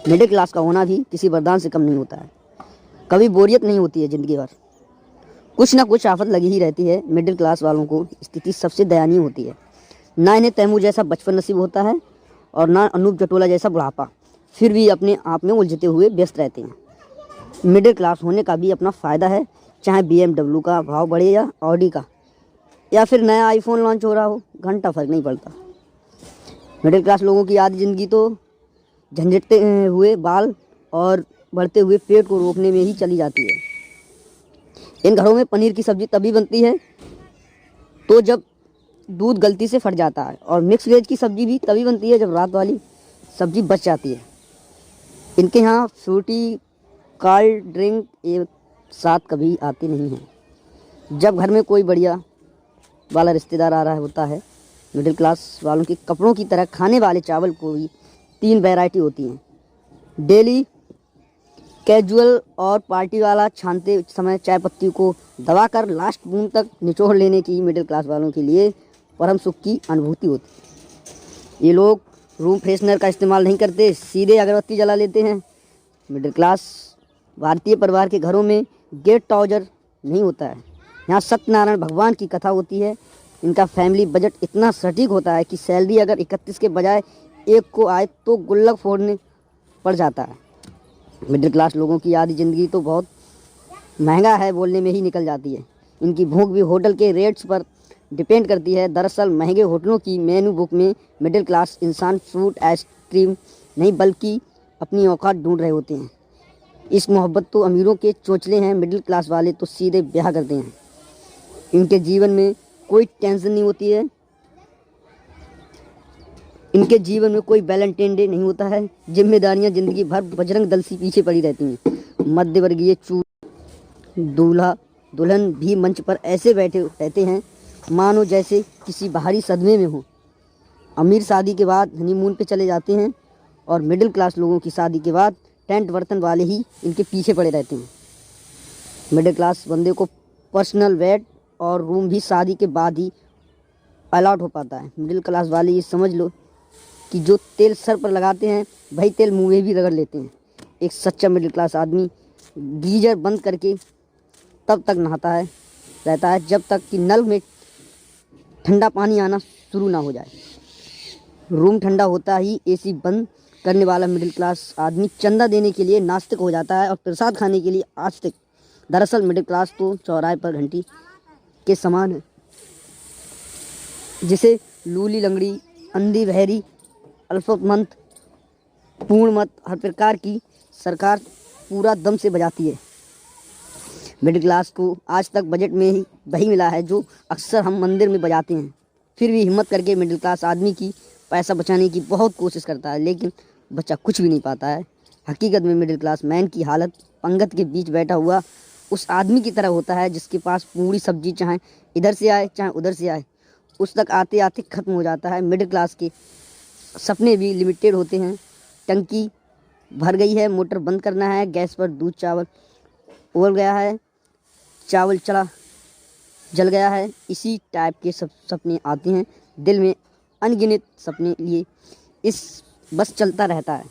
Middle class का होना भी किसी वरदान से कम नहीं होता है। कभी बोरियत नहीं होती है ज़िंदगी भर, कुछ ना कुछ आफत लगी ही रहती है। मिडिल क्लास वालों को स्थिति सबसे दयनीय होती है। ना इन्हें तैमूर जैसा बचपन नसीब होता है और ना अनूप जटोला जैसा बुढ़ापा, फिर भी अपने आप में उलझते हुए व्यस्त रहते हैं। मिडिल क्लास होने का भी अपना फ़ायदा है, चाहे BMW का भाव बढ़े या ऑडी का, या फिर नया आईफोन लॉन्च हो रहा हो, घंटा फर्क नहीं पड़ता। मिडिल क्लास लोगों की आधी ज़िंदगी तो झंझटते हुए बाल और बढ़ते हुए पेट को रोकने में ही चली जाती है। इन घरों में पनीर की सब्ज़ी तभी बनती है तो जब दूध गलती से फट जाता है, और मिक्स वेज की सब्ज़ी भी तभी बनती है जब रात वाली सब्ज़ी बच जाती है। इनके यहाँ फ्रूटी कोल्ड ड्रिंक एक साथ कभी आती नहीं है। जब घर में कोई बढ़िया वाला रिश्तेदार आ रहा होता है, मिडिल क्लास वालों के कपड़ों की तरह खाने वाले चावल को भी 3 वैरायटी होती हैं। डेली, कैजुअल और पार्टी वाला। छानते समय चाय पत्ती को दबाकर लास्ट बूंद तक निचोड़ लेने की मिडिल क्लास वालों के लिए परम सुख की अनुभूति होती है। ये लोग रूम फ्रेशनर का इस्तेमाल नहीं करते, सीधे अगरबत्ती जला लेते हैं। मिडिल क्लास भारतीय परिवार के घरों में गेट टॉर्चर नहीं होता है, यहाँ सत्यनारायण भगवान की कथा होती है। इनका फैमिली बजट इतना सटीक होता है कि सैलरी अगर 31 के बजाय 1 को आए तो गुल्लक फोड़ने पड़ जाता है। मिडिल क्लास लोगों की आधी ज़िंदगी तो बहुत महंगा है बोलने में ही निकल जाती है। इनकी भूख भी होटल के रेट्स पर डिपेंड करती है। दरअसल महंगे होटलों की मेनू बुक में मिडिल क्लास इंसान फ्रूट आइसक्रीम नहीं बल्कि अपनी औकात ढूंढ रहे होते हैं। इस मोहब्बत तो अमीरों के चोचले हैं, मिडिल क्लास वाले तो सीधे ब्याह करते हैं। इनके जीवन में कोई टेंशन नहीं होती है, इनके जीवन में कोई वैलेंटाइन डे नहीं होता है। जिम्मेदारियां जिंदगी भर बजरंग दल से पीछे पड़ी रहती हैं। मध्य वर्गीय दूल्हा दुल्हन भी मंच पर ऐसे बैठे रहते हैं मानो जैसे किसी बाहरी सदमे में हो। अमीर शादी के बाद हनीमून पे चले जाते हैं और मिडिल क्लास लोगों की शादी के बाद टेंट बर्तन वाले ही इनके पीछे पड़े रहते हैं। मिडिल क्लास बंदे को पर्सनल बेड और रूम भी शादी के बाद ही अलॉट हो पाता है। मिडिल क्लास वाले ये समझ लो कि जो तेल सर पर लगाते हैं वही तेल मुँह में भी रगड़ लेते हैं। एक सच्चा मिडिल क्लास आदमी गीजर बंद करके तब तक नहाता है रहता है जब तक कि नल में ठंडा पानी आना शुरू ना हो जाए। रूम ठंडा होता ही AC बंद करने वाला मिडिल क्लास आदमी चंदा देने के लिए नास्तिक हो जाता है और प्रसाद खाने के लिए आस्तिक। दरअसल मिडिल क्लास तो चौराहे पर घंटी के समान है, जिसे लूली लंगड़ी, अंधी बहरी, अल्पमंत, पूर्णमत हर प्रकार की सरकार पूरा दम से बजाती है। मिडिल क्लास को आज तक बजट में ही वही मिला है जो अक्सर हम मंदिर में बजाते हैं। फिर भी हिम्मत करके मिडिल क्लास आदमी की पैसा बचाने की बहुत कोशिश करता है, लेकिन बचा कुछ भी नहीं पाता है। हकीकत में मिडिल क्लास मैन की हालत पंगत के बीच बैठा हुआ उस आदमी की तरह होता है जिसके पास पूरी सब्जी चाहे इधर से आए चाहे उधर से आए उस तक आते आते ख़त्म हो जाता है। मिडिल क्लास के सपने भी लिमिटेड होते हैं। टंकी भर गई है, मोटर बंद करना है, गैस पर दूध चावल उबल गया है, चावल चढ़ा जल गया है, इसी टाइप के सब सपने आते हैं दिल में। अनगिनत सपने लिए इस बस चलता रहता है।